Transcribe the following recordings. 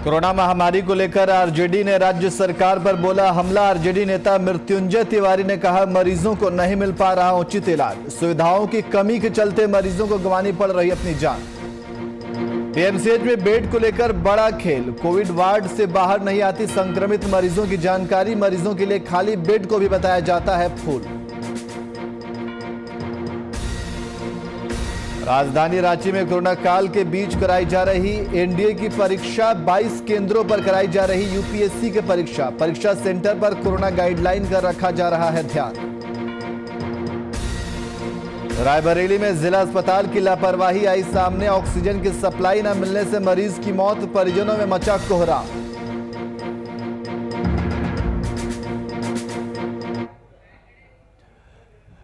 Corona महामारी को लेकर आरजेडी ने राज्य सरकार पर बोला हमला। आरजेडी नेता मृत्युंजय तिवारी ने कहा मरीजों को नहीं मिल पा रहा उचित इलाज, सुविधाओं की कमी के चलते मरीजों को गंवानी पड़ रही अपनी जान। पीएमसीएच में बेड को लेकर बड़ा खेल, कोविड वार्ड से बाहर नहीं आती संक्रमित मरीजों की जानकारी, मरीजों के लिए खाली बेड को भी बताया जाता है फूल। राजधानी रांची में कोरोना काल के बीच कराई जा रही एनडीए की परीक्षा, 22 केंद्रों पर कराई जा रही यूपीएससी की परीक्षा सेंटर पर कोरोना गाइडलाइन का रखा जा रहा है ध्यान। रायबरेली में जिला अस्पताल की लापरवाही आई सामने, ऑक्सीजन की सप्लाई न मिलने से मरीज की मौत, परिजनों में मचा कोहरा।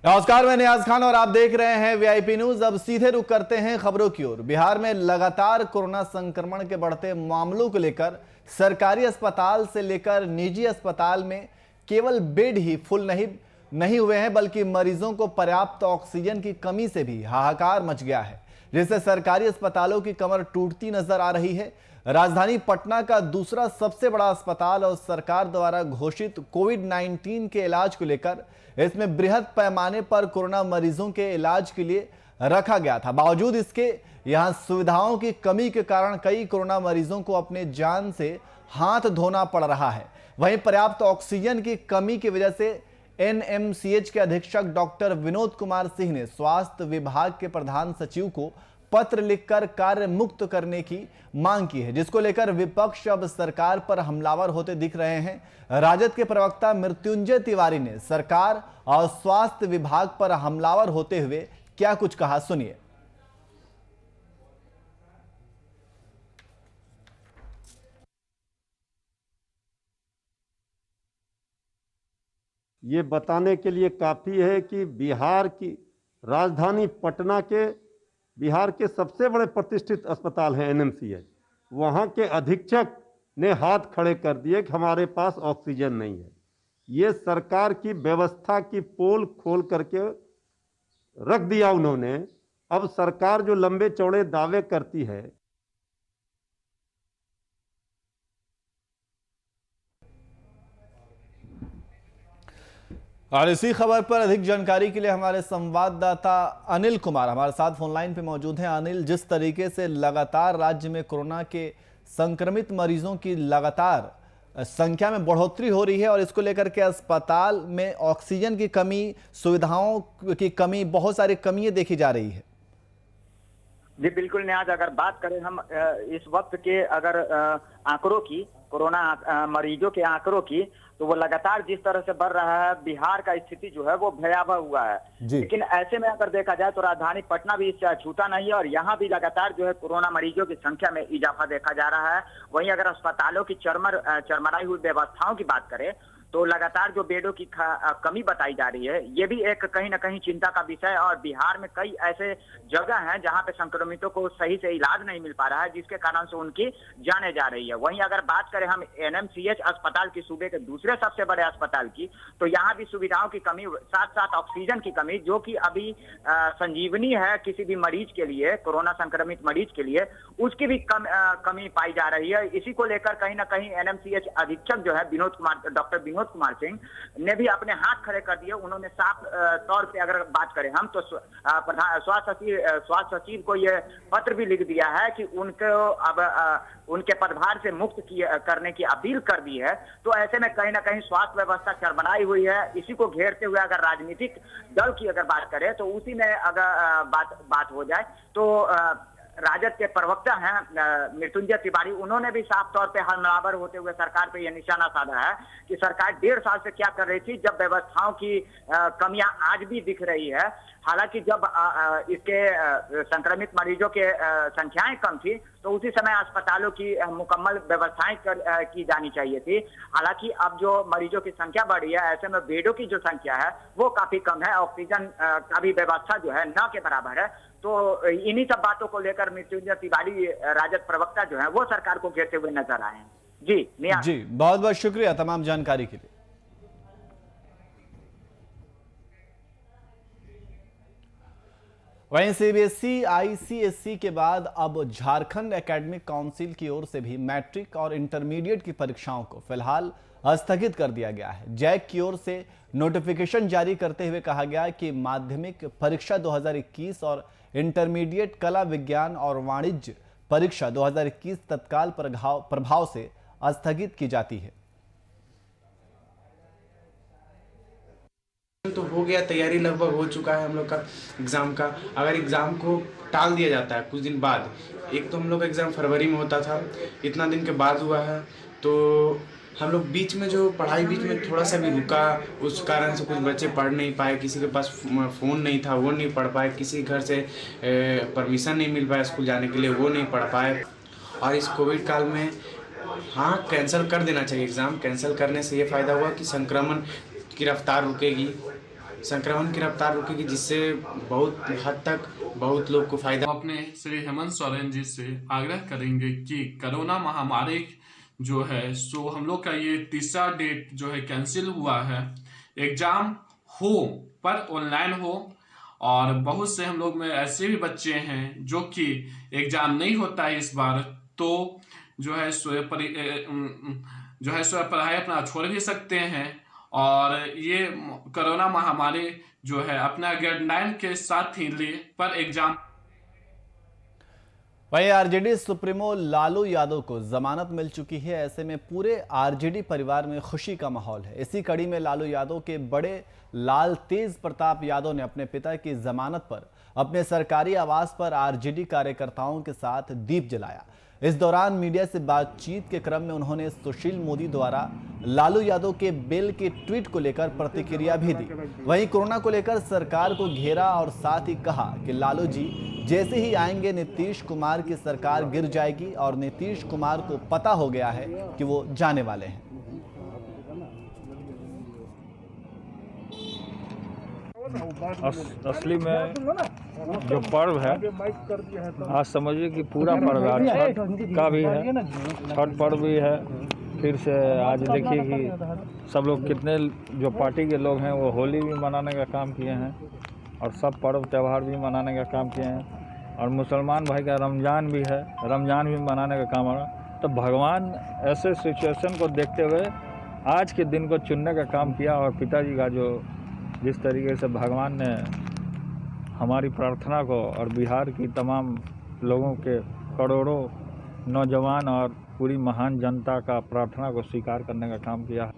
नमस्कार, मैं नियाज खान और आप देख रहे हैं वीआईपी न्यूज। अब सीधे रुख करते हैं खबरों की ओर। बिहार में लगातार कोरोना संक्रमण के बढ़ते मामलों को लेकर सरकारी अस्पताल से लेकर निजी अस्पताल में केवल बेड ही फुल नहीं हुए हैं, बल्कि मरीजों को पर्याप्त ऑक्सीजन की कमी से भी हाहाकार मच गया है, जिससे सरकारी अस्पतालों की कमर टूटती नजर आ रही है। राजधानी पटना का दूसरा सबसे बड़ा अस्पताल और सरकार द्वारा घोषित कोविड-19 के इलाज को लेकर इसमें बृहद पैमाने पर कोरोना मरीजों के इलाज के लिए रखा गया था। बावजूद इसके यहां सुविधाओं की कमी के कारण कई कोरोना मरीजों को अपने जान से हाथ धोना पड़ रहा है। वहीं पर्याप्त ऑक्सीजन की कमी की वजह से एनएमसीएच के अधीक्षक डॉक्टर विनोद कुमार सिंह ने स्वास्थ्य विभाग के प्रधान सचिव को पत्र लिखकर कार्य मुक्त करने की मांग की है, जिसको लेकर विपक्ष अब सरकार पर हमलावर होते दिख रहे हैं। राजद के प्रवक्ता मृत्युंजय तिवारी ने सरकार और स्वास्थ्य विभाग पर हमलावर होते हुए क्या कुछ कहा, सुनिए। ये बताने के लिए काफी है कि बिहार की राजधानी पटना के बिहार के सबसे बड़े प्रतिष्ठित अस्पताल है एनएमसीएच, वहाँ के अधीक्षक ने हाथ खड़े कर दिए कि हमारे पास ऑक्सीजन नहीं है। ये सरकार की व्यवस्था की पोल खोल करके रख दिया उन्होंने। अब सरकार जो लंबे चौड़े दावे करती है, और इसी खबर पर अधिक जानकारी के लिए हमारे संवाददाता अनिल कुमार हमारे साथ फोन लाइन पे मौजूद हैं। अनिल, जिस तरीके से लगातार राज्य में कोरोना के संक्रमित मरीजों की लगातार संख्या में बढ़ोतरी हो रही है और इसको लेकर के अस्पताल में ऑक्सीजन की कमी, सुविधाओं की कमी, बहुत सारी कमियां देखी जा रही है। जी बिल्कुल न्याज, अगर बात करें हम इस वक्त के अगर आंकड़ों की, कोरोना मरीजों के आंकड़ों की, तो वो लगातार जिस तरह से बढ़ रहा है, बिहार का स्थिति जो है वो भयावह हुआ है। लेकिन ऐसे में अगर देखा जाए तो राजधानी पटना भी इससे अछूता नहीं है और यहाँ भी लगातार जो है कोरोना मरीजों की संख्या में इजाफा देखा जा रहा है। वहीं अगर अस्पतालों की चरमराई हुई व्यवस्थाओं की बात करें तो लगातार जो बेडों की कमी बताई जा रही है, ये भी एक कहीं ना कहीं चिंता का विषय है। और बिहार में कई ऐसे जगह हैं जहां पे संक्रमितों को सही से इलाज नहीं मिल पा रहा है, जिसके कारण से उनकी जाने जा रही है। वहीं अगर बात करें हम एनएमसीएच अस्पताल की, सूबे के दूसरे सबसे बड़े अस्पताल की, तो यहाँ भी सुविधाओं की कमी, साथ साथ ऑक्सीजन की कमी, जो कि अभी संजीवनी है किसी भी मरीज के लिए, कोरोना संक्रमित मरीज के लिए, उसकी भी कमी पाई जा रही है। इसी को लेकर कहीं ना कहीं एनएमसीएच अधीक्षक जो है डॉक्टर विनोद कुमार सिंह ने भी अपने हाथ खड़े कर दिए। उन्होंने साफ तौर पे अगर बात करें हम तो स्वास्थ्य सचिव को ये पत्र भी लिख दिया है कि उनको अब उनके पदभार से मुक्त करने की अपील कर दी है। तो ऐसे में कहीं ना कहीं स्वास्थ्य व्यवस्था चरमराई हुई है। इसी को घेरते हुए अगर राजनीतिक दल की अगर बात करें तो उसी में अगर बात हो जाए तो राजद के प्रवक्ता हैं मृत्युंजय तिवारी, उन्होंने भी साफ तौर पे हमलावर होते हुए सरकार पे यह निशाना साधा है कि सरकार 1.5 साल से क्या कर रही थी, जब व्यवस्थाओं की कमियां आज भी दिख रही है। हालांकि जब इसके संक्रमित मरीजों के संख्याएं कम थी तो उसी समय अस्पतालों की मुकम्मल व्यवस्थाएं की जानी चाहिए थी। हालांकि अब जो मरीजों की संख्या बढ़ी है, ऐसे में बेडों की जो संख्या है वो काफी कम है, ऑक्सीजन का भी व्यवस्था जो है न के बराबर है। तो इन्हीं सब बातों को लेकर मृत्युंजय तिवारी राजद प्रवक्ता जो है वो सरकार को घेरते हुए नजर आए हैं। जी बहुत बहुत शुक्रिया तमाम जानकारी के लिए। वहीं सीबीएसई आईसीएसई के बाद अब झारखंड एकेडमिक काउंसिल की ओर से भी मैट्रिक और इंटरमीडिएट की परीक्षाओं को फिलहाल स्थगित कर दिया गया है। जैक की ओर से नोटिफिकेशन जारी करते हुए कहा गया कि माध्यमिक परीक्षा 2021 और इंटरमीडिएट कला विज्ञान और वाणिज्य परीक्षा 2021 तत्काल प्रभाव से स्थगित की जाती है। तो हो गया, तैयारी लगभग हो चुका है हम लोग का एग्ज़ाम का। अगर एग्ज़ाम को टाल दिया जाता है कुछ दिन बाद, एक तो हम लोग का एग्ज़ाम फरवरी में होता था, इतना दिन के बाद हुआ है, तो हम लोग बीच में जो पढ़ाई बीच में थोड़ा सा भी रुका, उस कारण से कुछ बच्चे पढ़ नहीं पाए, किसी के पास फ़ोन नहीं था वो नहीं पढ़ पाए, किसी घर से परमिशन नहीं मिल पाया स्कूल जाने के लिए वो नहीं पढ़ पाए। और इस कोविड काल में हाँ कैंसिल कर देना चाहिए एग्ज़ाम। कैंसिल करने से ये फ़ायदा हुआ कि संक्रमण की रफ्तार रुकेगी, जिससे बहुत हद तक बहुत लोग को फायदा। अपने श्री हेमंत सोरेन जी से आग्रह करेंगे कि कोरोना महामारी जो है सो हम लोग का ये तीसरा डेट जो है कैंसिल हुआ है। एग्जाम हो पर ऑनलाइन हो, और बहुत से हम लोग में ऐसे भी बच्चे हैं जो कि एग्जाम नहीं होता है इस बार, तो जो है सो पढ़ाई अपना छोड़ भी सकते हैं। और ये कोरोना महामारी जो है अपना गाइडलाइन के साथ ही ले पर एग्जाम। वहीं आरजेडी सुप्रीमो लालू यादव को जमानत मिल चुकी है। ऐसे में पूरे आरजेडी परिवार में खुशी का माहौल है। इसी कड़ी में लालू यादव के बड़े लाल तेज प्रताप यादव ने अपने पिता की जमानत पर अपने सरकारी आवास पर आरजेडी कार्यकर्ताओं के साथ दीप जलाया। इस दौरान मीडिया से बातचीत के क्रम में उन्होंने सुशील मोदी द्वारा लालू यादव के बेल के ट्वीट को लेकर प्रतिक्रिया भी दी। वहीं कोरोना को लेकर सरकार को घेरा और साथ ही कहा कि लालू जी जैसे ही आएंगे नीतीश कुमार की सरकार गिर जाएगी, और नीतीश कुमार को पता हो गया है कि वो जाने वाले हैं। असली में जो पर्व है आज समझिए कि पूरा पर्व है, छठ का भी है, छठ पर्व भी है। फिर से आज देखिए कि सब लोग कितने जो पार्टी के लोग हैं वो होली भी मनाने का काम किए हैं और सब पर्व त्यौहार भी मनाने का काम किए हैं। और मुसलमान भाई का रमज़ान भी है, रमज़ान भी मनाने का काम हो रहा। तो भगवान ऐसे सिचुएशन को देखते हुए आज के दिन को चुनने का काम किया। और पिताजी का जो जिस तरीके से भगवान ने हमारी प्रार्थना को और बिहार की तमाम लोगों के करोड़ों नौजवान और पूरी महान जनता का प्रार्थना को स्वीकार करने का काम किया।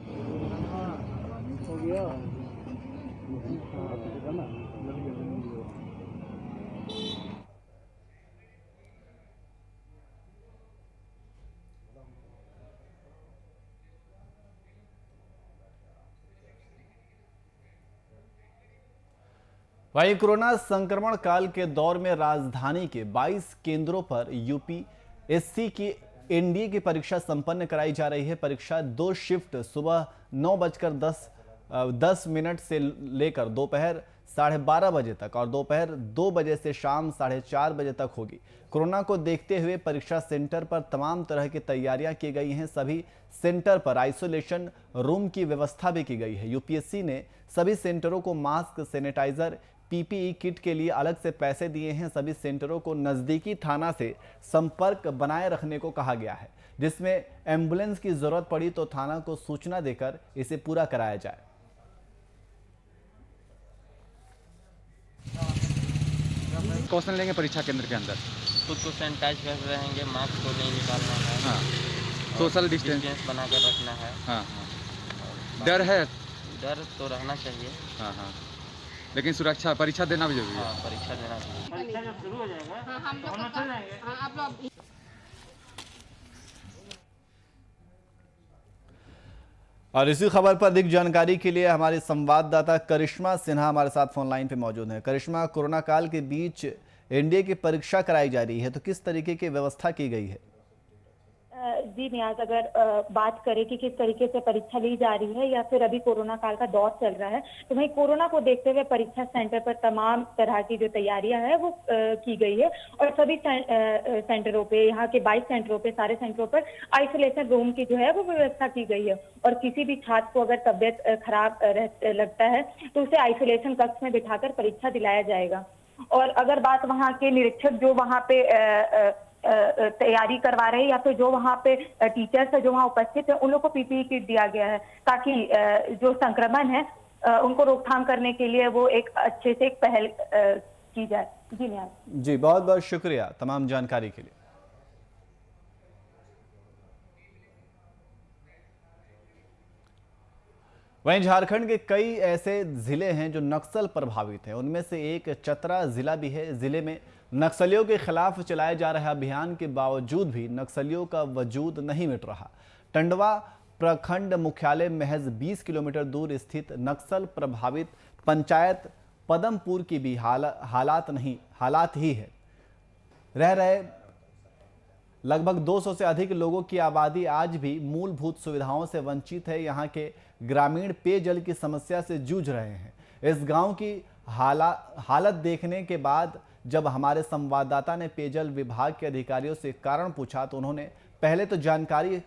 वहीं कोरोना संक्रमण काल के दौर में राजधानी के 22 केंद्रों पर यूपीएससी की एनडीए की परीक्षा संपन्न कराई जा रही है। परीक्षा 2 शिफ्ट सुबह 9:10 से लेकर दोपहर 12:30 बजे तक और दोपहर 2 बजे से शाम 4:30 बजे तक होगी। कोरोना को देखते हुए परीक्षा सेंटर पर तमाम तरह की तैयारियां की गई हैं। सभी सेंटर पर आइसोलेशन रूम की व्यवस्था भी की गई है। यूपीएससी ने सभी सेंटरों को मास्क, सैनिटाइजर, पीपीई किट के लिए अलग से पैसे दिए हैं। सभी सेंटरों को नजदीकी थाना से संपर्क बनाए रखने को कहा गया है, जिसमें एम्बुलेंस की जरूरत पड़ी तो थाना को सूचना देकर इसे पूरा कराया जाए। कौशल लेंगे परीक्षा केंद्र के अंदर, खुद को सैनिटाइज कर रहेंगे, मास्क को नहीं निकालना है, हाँ, सोशल डिस्टेंस बनाकर रखना है। हाँ, डर है, डर तो रहना चाहिए। हाँ, लेकिन सुरक्षा परीक्षा देना भी जरूरी है। हाँ, परीक्षा देना चाहिए। परीक्षा जब शुरू हो जाएगा हम लोग चल जाएंगे। आप लोग और इसी खबर पर अधिक जानकारी के लिए हमारे संवाददाता करिश्मा सिन्हा हमारे साथ फोन लाइन पे मौजूद हैं। करिश्मा, कोरोना काल के बीच एनडीए की परीक्षा कराई जा रही है, तो किस तरीके की व्यवस्था की गई है? जी नियाज, अगर बात करें कि किस तरीके से परीक्षा ली जा रही है या फिर अभी कोरोना काल का दौर चल रहा है, तो वहीं कोरोना को देखते हुए परीक्षा सेंटर पर तमाम तरह की जो तैयारियां है वो की गई है। और सभी सेंटरों पे, यहाँ के 22 सेंटरों पे, सारे सेंटरों पर आइसोलेशन रूम की जो है वो व्यवस्था की गई है। और किसी भी छात्र को अगर तबियत खराब लगता है तो उसे आइसोलेशन कक्ष में बिठाकर परीक्षा दिलाया जाएगा। और अगर बात वहाँ के निरीक्षक जो वहाँ पे तैयारी करवा रहे हैं या फिर जो वहाँ पे टीचर्स है जो वहाँ उपस्थित है, उन लोगों को पीपीई किट दिया गया है ताकि जो संक्रमण है उनको रोकथाम करने के लिए वो एक अच्छे से एक पहल की जाए। जी न्याय जी, बहुत बहुत शुक्रिया तमाम जानकारी के लिए। वहीं झारखंड के कई ऐसे जिले हैं जो नक्सल प्रभावित हैं। उनमें से एक चतरा जिला भी है। जिले में नक्सलियों के खिलाफ चलाए जा रहे अभियान के बावजूद भी नक्सलियों का वजूद नहीं मिट रहा। टंडवा प्रखंड मुख्यालय महज 20 किलोमीटर दूर स्थित नक्सल प्रभावित पंचायत पदमपुर की भी हालात ही है। रह रहे लगभग 200 से अधिक लोगों की आबादी आज भी मूलभूत सुविधाओं से वंचित है। यहाँ के ग्रामीण पेयजल की समस्या से जूझ रहे हैं। इस गांव की हालत देखने के बाद जब हमारे संवाददाता ने पेयजल विभाग के अधिकारियों से कारण पूछा तो उन्होंने पहले तो जानकारी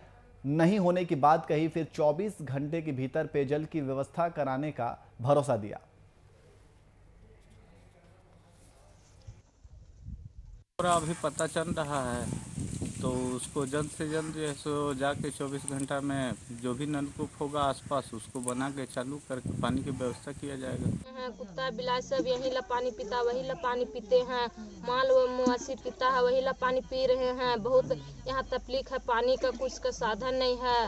नहीं होने की बात कही, फिर 24 घंटे के भीतर पेयजल की व्यवस्था कराने का भरोसा दिया। अभी पता चल रहा है तो उसको जल्द से जल्द जो है सो जाके 24 घंटा में जो भी नलकूप होगा आसपास उसको बना के चालू करके पानी की व्यवस्था किया जाएगा। कुत्ता बिलाई सब यही ला पानी पीता, वही ला पानी पीते हैं। माल व मवेशी पीता है, वही ला पानी पी रहे हैं। बहुत यहाँ तकलीफ है, पानी का कुछ का साधन नहीं है।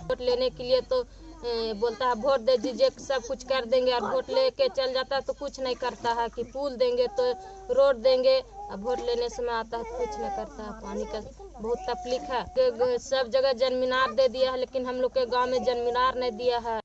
वोट लेने के लिए तो बोलता है वोट दे दीजिए सब कुछ कर देंगे, और वोट लेके चल जाता है तो कुछ नहीं करता है कि पुल देंगे तो रोड देंगे। अब वोट लेने समय आता है तो कुछ नहीं करता है। पानी का बहुत तकलीफ है। सब जगह जनमीनार दे दिया है लेकिन हम लोग के गांव में जनमीनार नहीं दिया है।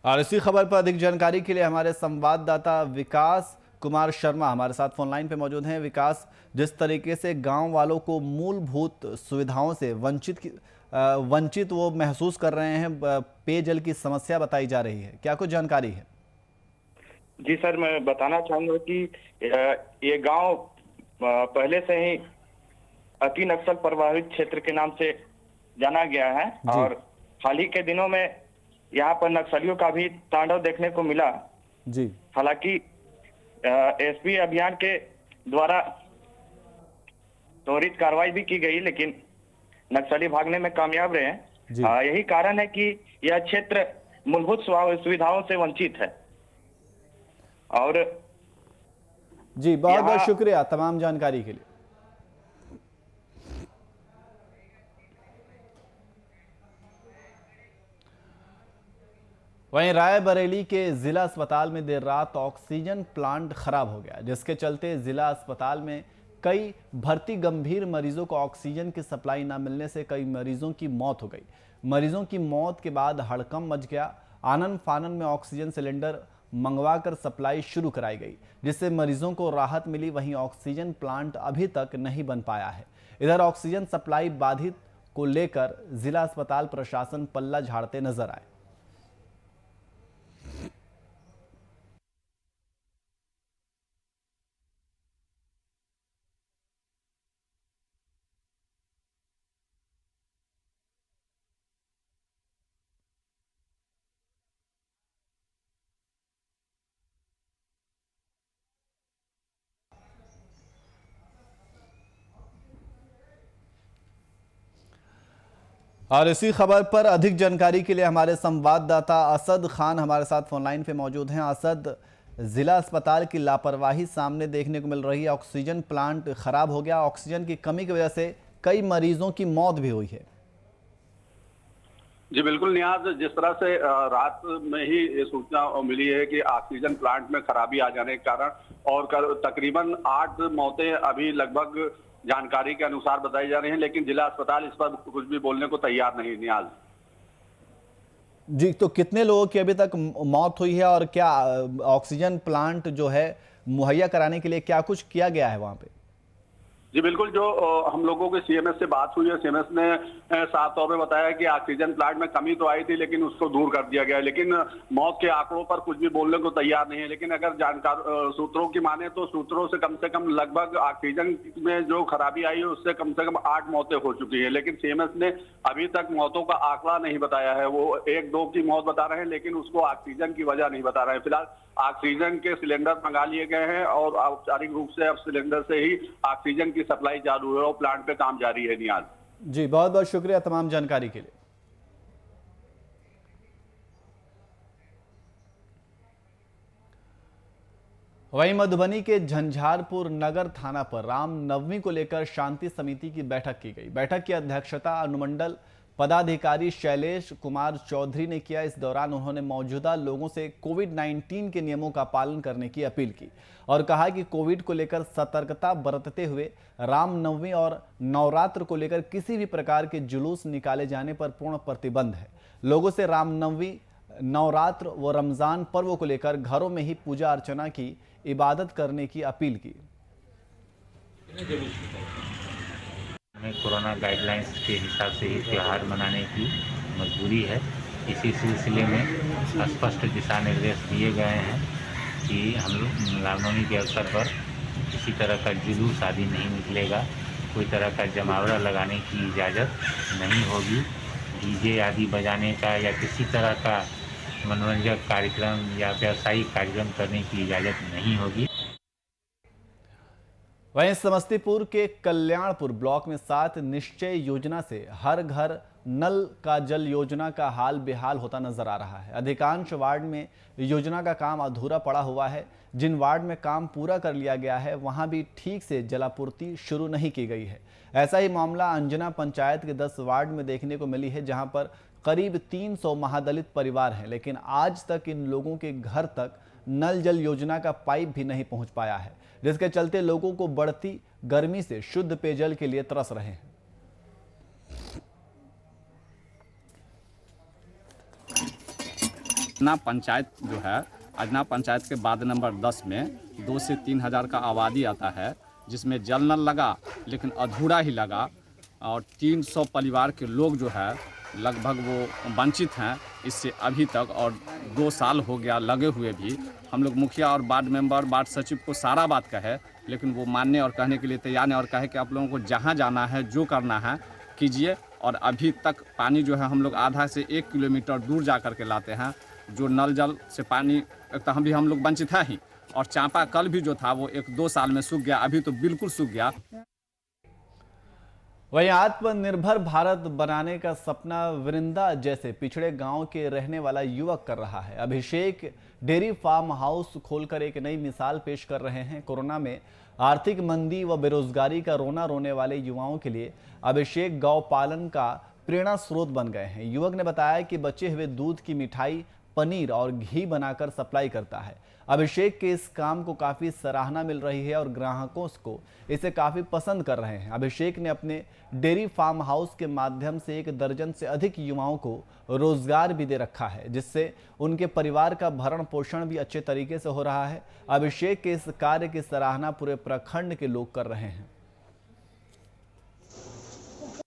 और इसी खबर पर अधिक जानकारी के लिए हमारे संवाददाता विकास कुमार शर्मा हमारे साथ फोन लाइन पे मौजूद हैं। विकास, जिस तरीके से गांव वालों को मूलभूत सुविधाओं से वंचित वो महसूस कर रहे हैं, पेयजल की समस्या बताई जा रही है, क्या कुछ जानकारी है? जी सर, मैं बताना चाहूंगा कि ये गांव पहले से ही अति नक्सल प्रभावित क्षेत्र के नाम से जाना गया है और हाल ही के दिनों में यहाँ पर नक्सलियों का भी तांडव देखने को मिला। जी, हालांकि एसपी अभियान के द्वारा त्वरित कार्रवाई भी की गई लेकिन नक्सली भागने में कामयाब रहे। यही कारण है कि यह क्षेत्र मूलभूत सुविधाओं से वंचित है। और जी, बहुत बहुत शुक्रिया तमाम जानकारी के लिए। वहीं रायबरेली के जिला अस्पताल में देर रात ऑक्सीजन प्लांट खराब हो गया, जिसके चलते जिला अस्पताल में कई भर्ती गंभीर मरीजों को ऑक्सीजन की सप्लाई न मिलने से कई मरीजों की मौत हो गई। मरीजों की मौत के बाद हड़कंप मच गया। आनन फानन में ऑक्सीजन सिलेंडर मंगवाकर सप्लाई शुरू कराई गई, जिससे मरीजों को राहत मिली। वहीं ऑक्सीजन प्लांट अभी तक नहीं बन पाया है। इधर ऑक्सीजन सप्लाई बाधित को लेकर जिला अस्पताल प्रशासन पल्ला झाड़ते नजर आए। और इसी खबर पर अधिक जानकारी के लिए हमारे संवाददाता असद खान हमारे साथ फोनलाइन पे मौजूद हैं। असद, जिला अस्पताल की लापरवाही सामने देखने को मिल रही है। ऑक्सीजन प्लांट खराब हो गया, ऑक्सीजन की कमी की वजह से कई मरीजों की मौत भी हुई है। जी बिल्कुल नियाज, जिस तरह से रात में ही ये सूचना मिली है कि ऑक्सीजन प्लांट में खराबी आ जाने के कारण और तकरीबन 8 मौतें अभी लगभग जानकारी के अनुसार बताई जा रही हैं, लेकिन जिला अस्पताल इस पर कुछ भी बोलने को तैयार नहीं। नियाज जी, तो कितने लोगों की अभी तक मौत हुई है और क्या ऑक्सीजन प्लांट जो है मुहैया कराने के लिए क्या कुछ किया गया है वहां पे? जी बिल्कुल, जो हम लोगों के सीएमएस से बात हुई है, सीएमएस ने साफ तौर पे बताया कि ऑक्सीजन प्लांट में कमी तो आई थी लेकिन उसको दूर कर दिया गया, लेकिन मौत के आंकड़ों पर कुछ भी बोलने को तैयार नहीं है। लेकिन अगर जानकार सूत्रों की माने तो सूत्रों से कम लगभग ऑक्सीजन में जो खराबी आई है उससे कम से कम 8 मौतें हो चुकी है, लेकिन सीएमएस ने अभी तक मौतों का आंकड़ा नहीं बताया है। वो 1-2 की मौत बता रहे हैं लेकिन उसको ऑक्सीजन की वजह नहीं बता रहे हैं। फिलहाल ऑक्सीजन के सिलेंडर मंगा लिए गए हैं और औपचारिक रूप से अब सिलेंडर से ही ऑक्सीजन की सप्लाई चालू है और प्लांट पे काम जारी है। नियाज जी, बहुत बहुत शुक्रिया तमाम जानकारी के लिए। वहीं मधुबनी के झंझारपुर नगर थाना पर रामनवमी को लेकर शांति समिति की बैठक की गई। बैठक की अध्यक्षता अनुमंडल पदाधिकारी शैलेश कुमार चौधरी ने किया। इस दौरान उन्होंने मौजूदा लोगों से कोविड-19 के नियमों का पालन करने की अपील की और कहा कि कोविड को लेकर सतर्कता बरतते हुए रामनवमी और नवरात्र को लेकर किसी भी प्रकार के जुलूस निकाले जाने पर पूर्ण प्रतिबंध है। लोगों से रामनवमी, नवरात्र व रमजान पर्व को लेकर घरों में ही पूजा अर्चना की इबादत करने की अपील की। हमें कोरोना गाइडलाइंस के हिसाब से ही त्यौहार मनाने की मजबूरी है। इसी सिलसिले में स्पष्ट दिशा निर्देश दिए गए हैं कि हम लोग रामनवमी के अवसर पर किसी तरह का जुलूस आदि नहीं निकलेगा, कोई तरह का जमावड़ा लगाने की इजाज़त नहीं होगी, डीजे आदि बजाने का या किसी तरह का मनोरंजक कार्यक्रम या व्यावसायिक कार्यक्रम करने की इजाज़त नहीं होगी। वहीं समस्तीपुर के कल्याणपुर ब्लॉक में 7 निश्चय योजना से हर घर नल का जल योजना का हाल बेहाल होता नजर आ रहा है। अधिकांश वार्ड में योजना का काम अधूरा पड़ा हुआ है। जिन वार्ड में काम पूरा कर लिया गया है वहां भी ठीक से जलापूर्ति शुरू नहीं की गई है। ऐसा ही मामला अंजना पंचायत के 10 वार्ड में देखने को मिली है, जहां पर करीब 300 महादलित परिवार हैं, लेकिन आज तक इन लोगों के घर तक नल जल योजना का पाइप भी नहीं पहुंच पाया है, जिसके चलते लोगों को बढ़ती गर्मी से शुद्ध पेयजल के लिए तरस रहे हैं। अजना पंचायत जो है, अजना पंचायत के वार्ड नंबर 10 में 2 से 3 हज़ार का आबादी आता है, जिसमें जल नल लगा लेकिन अधूरा ही लगा और 300 परिवार के लोग जो है लगभग वो वंचित हैं इससे अभी तक, और 2 साल हो गया लगे हुए भी। हम लोग मुखिया और वार्ड मेंबर, वार्ड सचिव को सारा बात कहे, लेकिन वो मानने और कहने के लिए तैयार नहीं और कहे कि आप लोगों को जहाँ जाना है, जो करना है कीजिए। और अभी तक पानी जो है हम लोग आधा से 1 किलोमीटर दूर जा कर के लाते हैं। जो नल जल से पानी एक तो हम लोग वंचित हैं ही, और चांपा कल भी जो था वो 1-2 साल में सूख गया, अभी तो बिल्कुल सूख गया। वहीं आत्मनिर्भर भारत बनाने का सपना वृंदा जैसे पिछड़े गांव के रहने वाला युवक कर रहा है। अभिषेक डेयरी फार्म हाउस खोलकर एक नई मिसाल पेश कर रहे हैं। कोरोना में आर्थिक मंदी व बेरोजगारी का रोना रोने वाले युवाओं के लिए अभिषेक गौ पालन का प्रेरणा स्रोत बन गए हैं। युवक ने बताया कि बचे हुए दूध की मिठाई, पनीर और घी बनाकर सप्लाई करता है। अभिषेक के इस काम को काफ़ी सराहना मिल रही है और ग्राहकों को इसे काफ़ी पसंद कर रहे हैं। अभिषेक ने अपने डेयरी फार्म हाउस के माध्यम से 1 दर्जन से अधिक युवाओं को रोजगार भी दे रखा है, जिससे उनके परिवार का भरण पोषण भी अच्छे तरीके से हो रहा है। अभिषेक के इस कार्य की सराहना पूरे प्रखंड के लोग कर रहे हैं।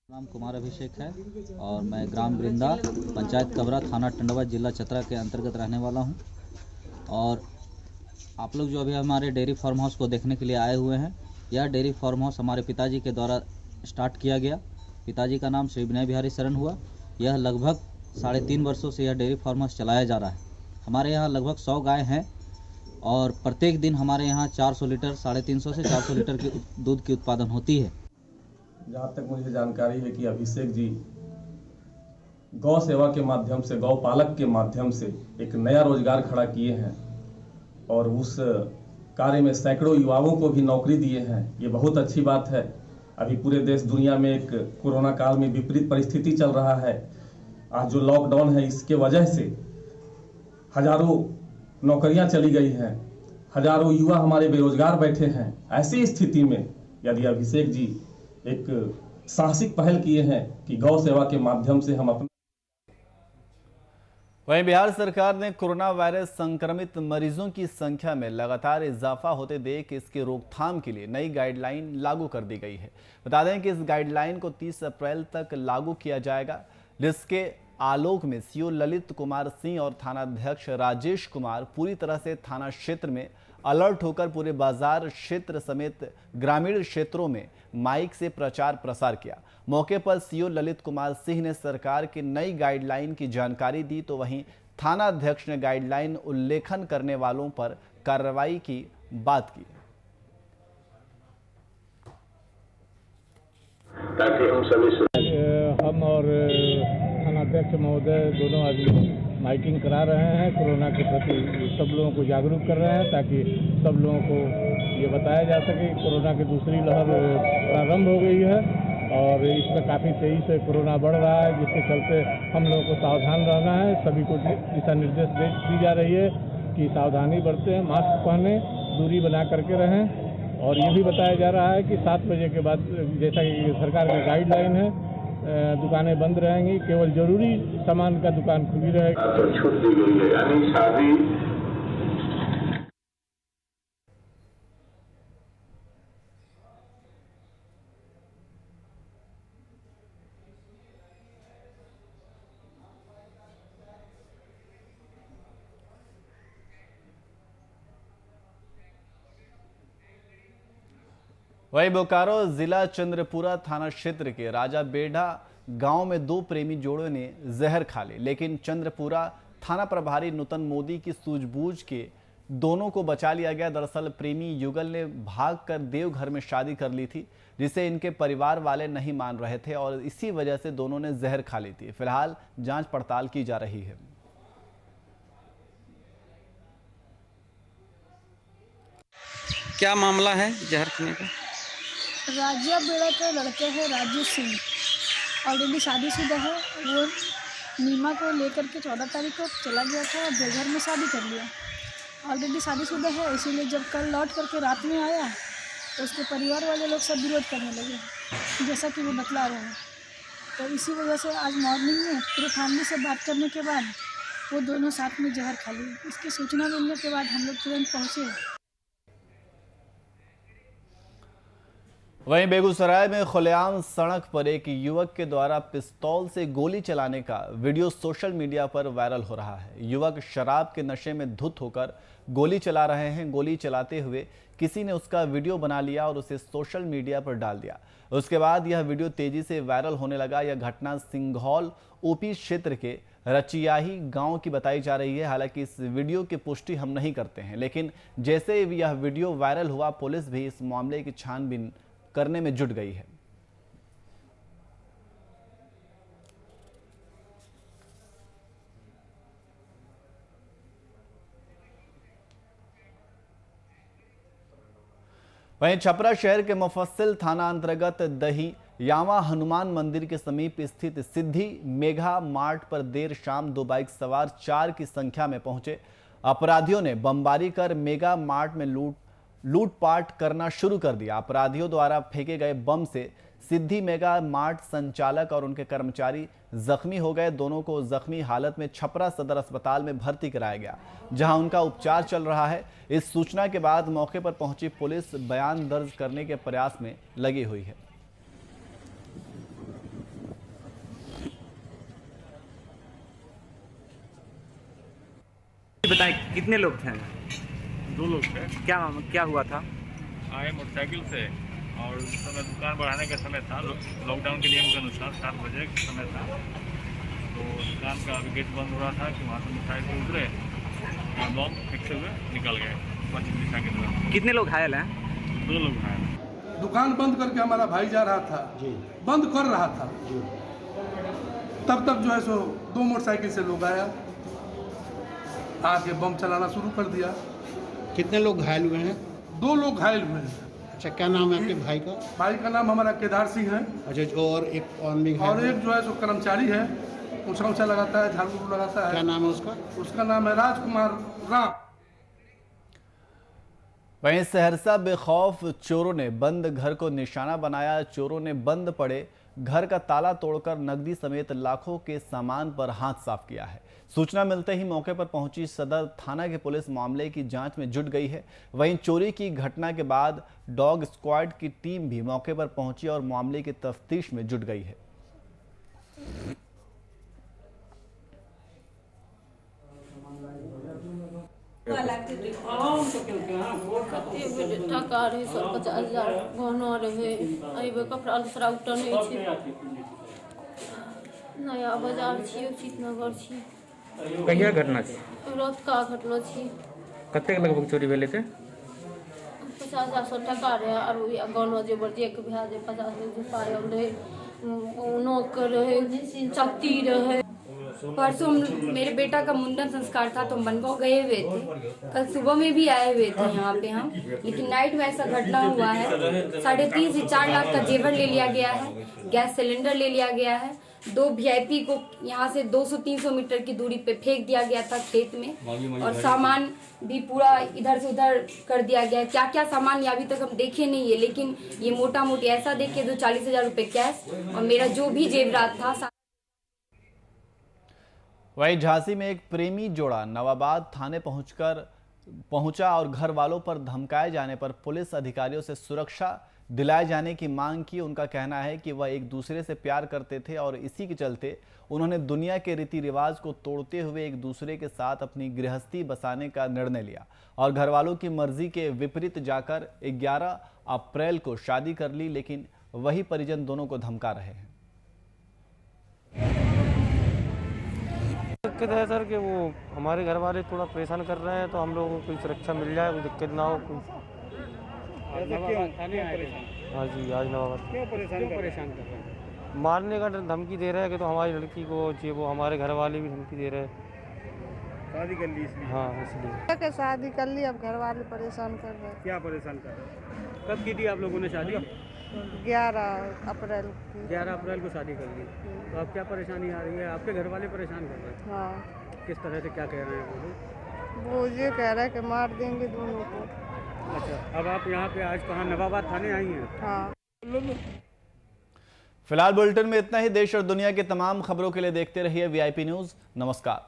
नाम कुमार अभिषेक है और मैं ग्राम वृंदा, पंचायत कबरा, थाना टंडवा, जिला चतरा के अंतर्गत रहने वाला हूं। और आप लोग जो अभी हमारे डेयरी फार्म हाउस को देखने के लिए आए हुए हैं, यह डेयरी फार्म हाउस हमारे पिताजी के द्वारा स्टार्ट किया गया। पिताजी का नाम श्री विनय बिहारी शरण हुआ। यह लगभग 3.5 वर्षों से यह डेयरी फार्म हाउस चलाया जा रहा है। हमारे यहाँ लगभग 100 गाय हैं और प्रत्येक दिन हमारे यहाँ 400 लीटर, 350 से 400 लीटर की दूध की उत्पादन होती है। जहाँ तक मुझे जानकारी है कि अभिषेक जी गौ सेवा के माध्यम से, गौ पालक के माध्यम से एक नया रोजगार खड़ा किए हैं और उस कार्य में सैकड़ों युवाओं को भी नौकरी दिए हैं। ये बहुत अच्छी बात है। अभी पूरे देश दुनिया में एक कोरोना काल में विपरीत परिस्थिति चल रहा है। आज जो लॉकडाउन है, इसके वजह से हजारों नौकरियां चली गई हैं, हजारों युवा हमारे बेरोजगार बैठे हैं। ऐसी स्थिति में यदि अभिषेक जी एक साहसिक पहल किए हैं कि गौ सेवा के माध्यम से हम अपने वहीं बिहार सरकार ने कोरोना वायरस संक्रमित मरीजों की संख्या में लगातार इजाफा होते देख इसकी रोकथाम के लिए नई गाइडलाइन लागू कर दी गई है। बता दें कि इस गाइडलाइन को 30 अप्रैल तक लागू किया जाएगा, जिसके आलोक में सीओ ललित कुमार सिंह और थानाध्यक्ष राजेश कुमार पूरी तरह से थाना क्षेत्र में अलर्ट होकर पूरे बाजार क्षेत्र समेत ग्रामीण क्षेत्रों में माइक से प्रचार प्रसार किया। मौके पर सीओ ललित कुमार सिंह ने सरकार की नई गाइडलाइन की जानकारी दी, तो वहीं थाना अध्यक्ष ने गाइडलाइन उल्लेखन करने वालों पर कार्रवाई की बात की। ताकि हम और थानाध्यक्ष महोदय दोनों अभी माइकिंग करा रहे हैं, कोरोना के प्रति सब लोगों को जागरूक कर रहे हैं ताकि सब लोगों को ये बताया जा सके कि कोरोना की दूसरी लहर प्रारंभ हो गई है और इसमें काफ़ी तेजी से कोरोना बढ़ रहा है, जिसके चलते हम लोगों को सावधान रहना है। सभी को दिशा निर्देश दी जा रही है कि सावधानी बरतें, मास्क पहनें, दूरी बना करके रहें और ये भी बताया जा रहा है कि 7 बजे के बाद जैसा कि सरकार की गाइडलाइन है, दुकानें बंद रहेंगी, केवल जरूरी सामान का दुकान खुली रहेगी। तो छूट दी गई है, यानी शादी वहीं बोकारो जिला चंद्रपुरा थाना क्षेत्र के राजा बेढ़ा गांव में 2 प्रेमी जोड़ों ने जहर खा ली, लेकिन चंद्रपुरा थाना प्रभारी नूतन मोदी की सूझबूझ के दोनों को बचा लिया गया। दरअसल प्रेमी युगल ने भागकर देवघर में शादी कर ली थी, जिसे इनके परिवार वाले नहीं मान रहे थे और इसी वजह से दोनों ने जहर खा ली थी। फिलहाल जांच पड़ताल की जा रही है। क्या मामला है जहर खाने का? राजा बेड़ा के लड़के हैं राजू सिंह, ऑलरेडी शादीशुदा है। वो नीमा को लेकर के 14 तारीख को चला गया था, बेघर में शादी कर लिया। ऑलरेडी शादीशुदा है, इसीलिए जब कल लौट करके रात में आया तो उसके परिवार वाले लोग सब विरोध करने लगे, जैसा कि वो बतला रहे हैं। तो इसी वजह से आज मॉर्निंग में पूरे फैमिली से बात करने के बाद वो दोनों साथ में जहर खा लिए। इसकी सूचना मिलने के बाद हम लोग तुरंत पहुँचे। वहीं बेगूसराय में खुलेआम सड़क पर एक युवक के द्वारा पिस्तौल से गोली चलाने का वीडियो सोशल मीडिया पर वायरल हो रहा है। युवक शराब के नशे में धुत होकर गोली चला रहे हैं। गोली चलाते हुए किसी ने उसका वीडियो बना लिया और उसे सोशल मीडिया पर डाल दिया। उसके बाद यह वीडियो तेजी से वायरल होने लगा। यह घटना सिंघौल ओपी क्षेत्र के रचियाही गांव की बताई जा रही है। हालांकि इस वीडियो की पुष्टि हम नहीं करते हैं, लेकिन जैसे यह वीडियो वायरल हुआ, पुलिस भी इस मामले की छानबीन करने में जुट गई है। वहीं छपरा शहर के मुफस्सिल थाना अंतर्गत दही यामा हनुमान मंदिर के समीप स्थित सिद्धि मेघा मार्ट पर देर शाम 2 बाइक सवार 4 की संख्या में पहुंचे अपराधियों ने बमबारी कर मेगा मार्ट में लूटपाट करना शुरू कर दिया। अपराधियों द्वारा फेंके गए बम से सिद्धि मेगा मार्ट संचालक और उनके कर्मचारी जख्मी हो गए। दोनों को जख्मी हालत में छपरा सदर अस्पताल में भर्ती कराया गया, जहां उनका उपचार चल रहा है। इस सूचना के बाद मौके पर पहुंची पुलिस बयान दर्ज करने के प्रयास में लगी हुई है। बताएं कितने लोग थे? 2 लोग थे। क्या हुआ था? आए मोटरसाइकिल से और उस समय दुकान बढ़ाने का समय था, लॉकडाउन के नियम के अनुसार 7 बजे का समय था। तो दुकान का अभी गेट बंद हो रहा था कि वहाँ से मोटरसाइकिल उतरे और बम फेंकते हुए निकल गए पश्चिम दिशा की तरफ। कितने लोग घायल हैं? 2 लोग घायल। दुकान बंद करके हमारा भाई जा रहा था, बंद कर रहा था, तब तक जो है सो 2 मोटरसाइकिल से लोग आया, आके बम चलाना शुरू कर दिया। कितने लोग घायल हुए हैं? 2 लोग घायल हुए हैं। अच्छा, क्या नाम है आपके भाई का? भाई का नाम हमारा केदार सिंह है। अच्छा, और एक आदमी और एक जो है सो कर्मचारी है, ऊँचा लगाता है, झाड़ू लगाता है। क्या नाम है उसका? उसका नाम है राजकुमार राम। वहीं सहरसा बेखौफ चोरों ने बंद घर को निशाना बनाया। चोरों ने बंद पड़े घर का ताला तोड़कर नकदी समेत लाखों के सामान पर हाथ साफ किया है। सूचना मिलते ही मौके पर पहुंची सदर थाना की पुलिस मामले की जांच में जुट गई है। वहीं चोरी की घटना के बाद डॉग स्क्वाड की टीम भी मौके पर पहुंची और मामले की तफ्तीश में जुट गई है। नया बाजार छी उचित नगर छी। कहिया घटना छै? रात का घटना छी। कतेक लगभग चोरी भेलै से? 50,000 टका रहे और गहना जेवर जे के भए जे 50,000 पायल रहे, नोक रहे, चक्ति रहे। परसों मेरे बेटा का मुंडन संस्कार था तो हम बनगांव गए हुए थे। कल सुबह में भी आए हुए थे यहाँ पे हम, लेकिन नाइट में ऐसा घटना हुआ है। 3.5 से 4 लाख का जेवर ले लिया गया है, गैस सिलेंडर ले लिया गया है। 2 VIP को यहाँ से 200-300 मीटर की दूरी पे फेंक दिया गया था खेत में, और सामान भी पूरा इधर से उधर कर दिया गया है। क्या क्या सामान ये अभी तक हम देखे नहीं है, लेकिन ये मोटा मोटी ऐसा देखे तो 40,000 रुपये कैश और मेरा जो भी जेवरात था। वहीं झांसी में एक प्रेमी जोड़ा नवाबाद थाने पहुंचा और घर वालों पर धमकाए जाने पर पुलिस अधिकारियों से सुरक्षा दिलाए जाने की मांग की। उनका कहना है कि वह एक दूसरे से प्यार करते थे और इसी के चलते उन्होंने दुनिया के रीति रिवाज को तोड़ते हुए एक दूसरे के साथ अपनी गृहस्थी बसाने का निर्णय लिया और घर वालों की मर्जी के विपरीत जाकर 11 अप्रैल को शादी कर ली। लेकिन वही परिजन दोनों को धमका रहे हैं। दिक्कत है सर कि वो हमारे घर वाले थोड़ा परेशान कर रहे हैं, तो हम लोगों को कोई सुरक्षा मिल जाए, कोई दिक्कत ना हो। हाँ जी, आज नवाबाद। क्यों परेशान कर रहे हैं? मारने का धमकी दे रहे हैं कि तो हमारी लड़की को चाहिए, वो हमारे घर वाले भी धमकी दे रहे हैं। शादी कर ली इसलिए? हाँ, इसलिए शादी कर ली, अब घर वाले परेशान कर रहे हैं। क्या परेशान कर रहे हैं? कब की थी आप लोगों ने शादी? 11 अप्रैल की। 11 अप्रैल को शादी कर ली। तो अब क्या परेशानी आ रही है? आपके घर वाले परेशान कर रहे हैं? हाँ। किस तरह से, क्या कह रहे हैं वो ये कह रहे हैं कि मार देंगे दोनों को। अच्छा, अब आप यहाँ पे आज कहाँ नवाबाद थाने आई हैं? हाँ। फिलहाल बुलेटिन में इतना ही। देश और दुनिया की तमाम खबरों के लिए देखते रहिए VIP न्यूज़। नमस्कार।